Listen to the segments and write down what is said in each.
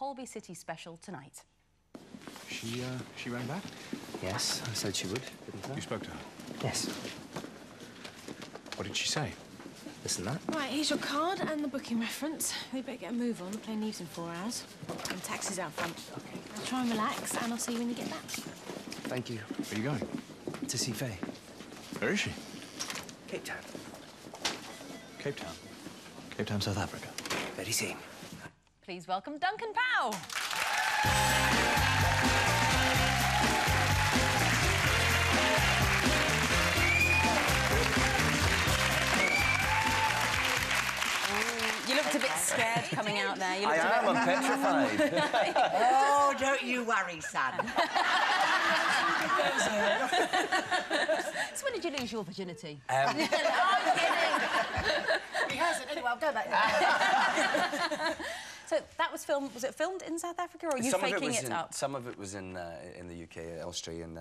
Holby City special tonight. She rang back? Yes, I said she would, didn't I? You spoke to her? Yes. What did she say? Listen that. Right, here's your card and the booking reference. We better get a move on. The plane leaves in 4 hours. And taxi's out front. Okay. Now try and relax, and I'll see you when you get back. Thank you. Where are you going? To see Faye. Where is she? Cape Town. Cape Town. Cape Town, South Africa. Very soon. Please welcome Duncan Pow. You looked a bit scared coming out there. You looked I'm petrified. Oh, don't you worry, son. So when did you lose your virginity? I'm kidding. He hasn't. Anyway, I'll go back there. So that was filmed. Was it filmed in South Africa, or are you faking it up? Some of it was in the UK, Austria, and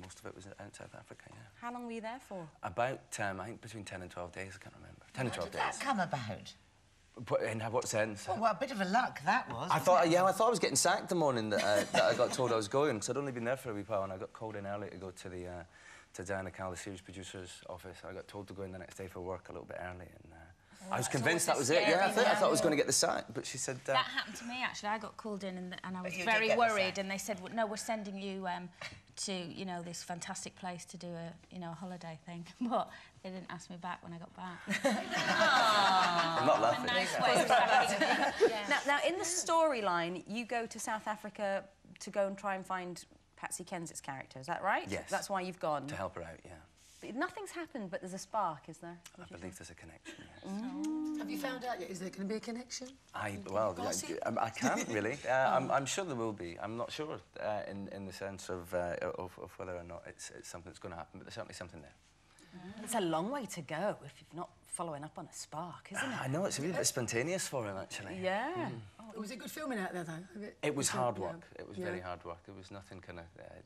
most of it was in South Africa. Yeah. How long were you there for? About I think between 10 and 12 days. I can't remember. 10 and 12 days. How did that come about? In what sense? Well, a bit of a luck that was. I thought I was getting sacked the morning that, that I got told I was going, because I'd only been there for a wee while, and I got called in early to go to the to Diana Cal, the series producer's office. I got told to go in the next day for work a little bit early, and I was convinced that was it. Yeah, I thought I was going to get the sack, but she said that happened to me actually. I got called in and I was you very did get the worried, sack. and they said, well, "No, we're sending you to this fantastic place to do a holiday thing." But they didn't ask me back when I got back. I'm not laughing. Nice way. Now, in the storyline, you go to South Africa to go and try and find Patsy Kensitt's character. Is that right? Yes. That's why you've gone. To help her out, yeah. But nothing's happened, but there's a spark, is there? I believe there's a connection. Yes. Have you found out yet? Is there going to be a connection? I can't really. I'm sure there will be. I'm not sure in the sense of whether or not it's something that's going to happen, but there's certainly something there. It's a long way to go if you're not following up on a spark, isn't it? I know, it's a little bit spontaneous for him, actually. Yeah. Oh, was it good filming out there, though? It was hard work. It was very hard work. There was nothing kind of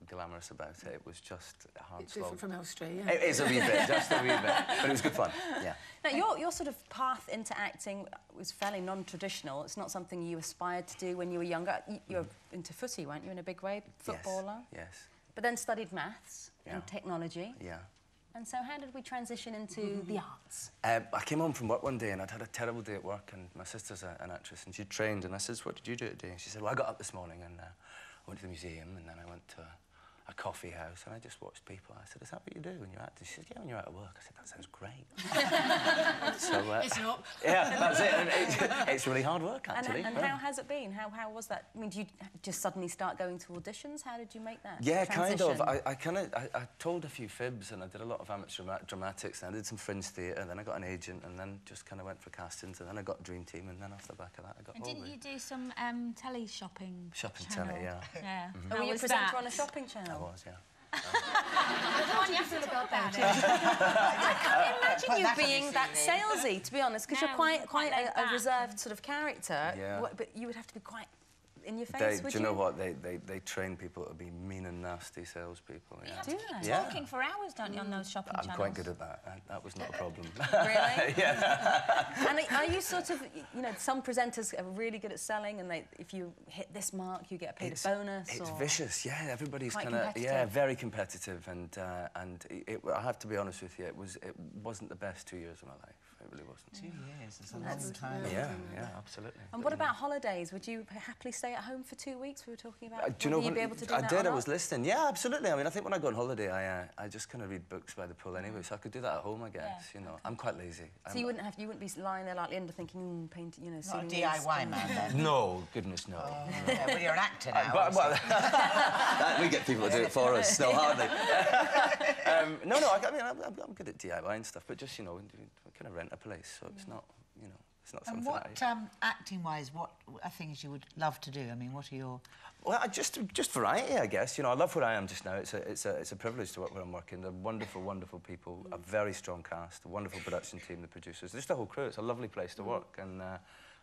glamorous about it. It was just hard It's slog. different from Australia. Yeah. It is a wee bit, just a wee bit. But it was good fun, yeah. Now, your sort of path into acting was fairly non-traditional. It's not something you aspired to do when you were younger. You were into footy, weren't you, in a big way? Footballer? Yes. But then studied maths and technology. Yeah. And so how did we transition into the arts? I came home from work one day and I'd had a terrible day at work, and my sister's an actress and she'd trained, and I said, "What did you do today?" And she said, "Well, I got up this morning and I went to the museum, and then I went to a coffee house and I just watched people." I said, "Is that what you do when you're acting?" She said, "Yeah, when you're out of work." I said, "That sounds great." So, It's not. Yeah, that's it. And it's really hard work, actually. And how has it been? How was that? I mean, did you just suddenly start going to auditions? How did you make that transition? Kind of. I told a few fibs, and I did a lot of amateur dramatics, and I did some fringe theatre, and then I got an agent, and then just kind of went for castings, and then I got Dream Team, and then off the back of that, I got And Holby. didn't you do some telly shopping telly, yeah. Yeah. Oh, were you a presenter on a shopping channel? I was, yeah. How do you feel about it? I can't imagine you being that salesy, to be honest, because you're quite a reserved sort of character. Yeah. But you would have to be quite in your face, would do you know what? They train people to be mean and nasty salespeople. Yeah. You have to be talking for hours, don't you, on those shopping channels? I'm quite good at that. That was not a problem. Really? Yeah. And are you sort of, you know, some presenters are really good at selling, and if you hit this mark, you get paid a bonus. It's vicious, yeah. Everybody's kind of very competitive, and I have to be honest with you, it wasn't the best 2 years of my life. It really wasn't. 2 years is a long time. Yeah, absolutely. And what about holidays? Would you happily stay at home for 2 weeks? We were talking about. Do you know would you be able to do I that did. or I not? was listening. Yeah, absolutely. I mean, I think when I go on holiday, I just kind of read books by the pool anyway, so I could do that at home, I guess. You know, I'm quite lazy. So you wouldn't be lying there like Linda thinking, painting, you know, Not a seeing DIY man, then. No, goodness, no. Oh, yeah, well, you're an actor now. We get people to do it for us. No, hardly. No. I mean, I'm good at DIY and stuff, but just, you know, kind of rent a place, so it's not, you know, it's not something. And what, acting-wise, what are things you would love to do? I mean, what are your... Well, just variety, I guess. You know, I love where I am just now. It's a privilege to work where I'm working. They're wonderful, wonderful people, a very strong cast, a wonderful production team, the producers, just the whole crew. It's a lovely place to work, and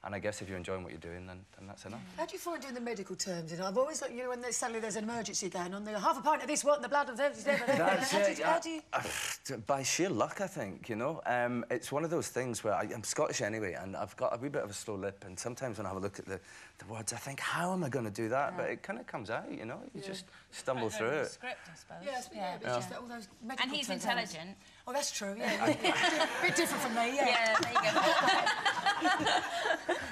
And I guess if you're enjoying what you're doing, then that's enough. How do you find doing the medical terms? You know, I've always, you know, when suddenly there's an emergency going on, there's half a pint of this, what, and the blood of this, That's it. how do you... By sheer luck, I think, you know. It's one of those things where I'm Scottish anyway, and I've got a wee bit of a slow lip, and sometimes when I have a look at the words, I think, how am I going to do that? But it kind of comes out, you know. You just stumble through it. Script, I suppose. Yes, yeah, but it's just that all those medical And he's terms. intelligent. Oh, that's true, yeah. A bit different from me, yeah. Yeah, there you go.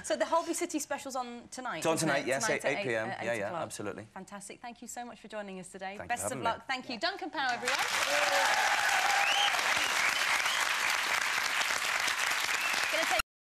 So the Holby City special's on tonight? It's on isn't tonight, it? yes, Tonight 8 p.m. at Yeah, 8 yeah, o'clock. absolutely. Fantastic. Thank you so much for joining us today. Thank you Best for of having luck. me. Thank you. Duncan Pow, everyone. Gonna take